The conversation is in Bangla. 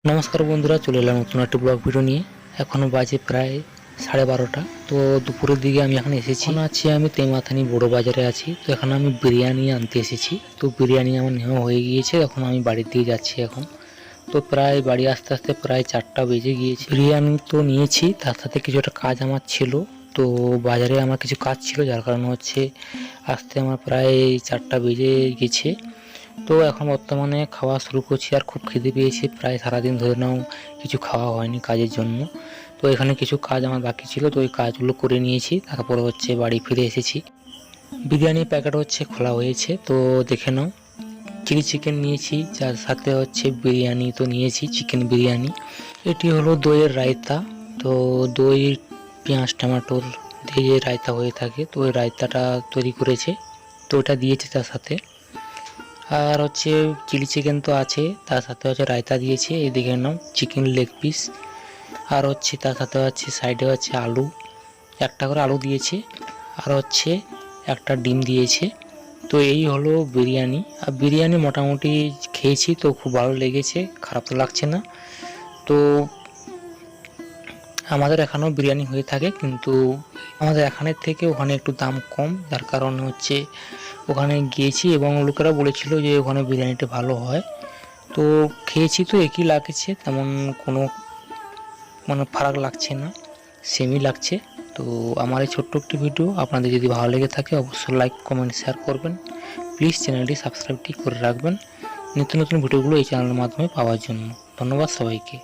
নমস্কার বন্ধুরা, চলে এলাম নতুন একটা ব্লগ ভিডিও নিয়ে। এখনো বাজে প্রায় 12:30। তো দুপুরের দিকে আমি এখন এসেছি। আমি তেমাথানি বড় বাজারে আছি। তো এখন আমি বিরিয়ানি আনতে এসেছি। তো বিরিয়ানি আমার নেওয়া হয়ে গিয়েছে, এখন আমি বাড়ির দিকে যাচ্ছি এখন। তো প্রায় বাড়ি আসতে আসতে প্রায় 4টা বেজে গিয়েছে। বিরিয়ানি তো নিয়েছি, তার সাথে কিছু একটা কাজ আমার ছিল। তো বাজারে আমার কিছু কাজ ছিল, যার কারণে আসতে আমার প্রায় 4টা বেজে গেছে। তো এখন বর্তমানে খাওয়া শুরু করছি, আর খুব খিদে পেয়েছে। প্রায় সারাদিন ধরে নাও কিছু খাওয়া হয়নি কাজের জন্য। তো এখানে কিছু কাজ আমার বাকি ছিল, তো ওই কাজগুলো করে নিয়েছি। তারপরে বাড়ি ফিরে এসেছি। বিরিয়ানির প্যাকেট খোলা হয়েছে, তো দেখে নাও। চিলি চিকেন নিয়েছি, যার সাথে বিরিয়ানি তো নিয়েছি, চিকেন বিরিয়ানি। এটি হলো দইয়ের রায়তা। তো দই, পেঁয়াজ, টমেটোর দিয়ে যে রায়তা হয়ে থাকে, তো ওই রায়তাটা তৈরি করেছে, তো ওটা দিয়েছে তার সাথে। আর চিলি চিকেন তো আছে, তার সাথে রায়তা দিয়েছে। এদিকে নাও চিকেন লেগ পিস। আর তার সাথে সাইডে আলু, একটা করে আলু দিয়েছে। আর একটা ডিম দিয়েছে। তো এই হলো বিরিয়ানি। আর বিরিয়ানি মোটামুটি খেয়েছি, তো খুব ভালো লেগেছে, খারাপ তো লাগছে না। তো আমাদের এখানেও বিরিয়ানি হয়ে থাকে, কিন্তু আমাদের এখানের থেকে ওখানে একটু দাম কম, যার কারণে ওখানে গিয়েছি এবং লোকেরা বলেছিল যে ওখানে বিরিয়ানিটা ভালো হয়। তো খেয়েছি, তো একই লাগছে, তেমন কোনো ফারাক লাগছে না, সেমই লাগছে। তো আমার এই ছোট্ট একটি ভিডিও আপনাদের যদি ভালো লেগে থাকে, অবশ্যই লাইক, কমেন্ট, শেয়ার করবেন। প্লিজ চ্যানেলটি সাবস্ক্রাইবটি করে রাখবেন নিত্য নতুন ভিডিওগুলো এই চ্যানেলের মাধ্যমে পাওয়ার জন্য। ধন্যবাদ সবাইকে।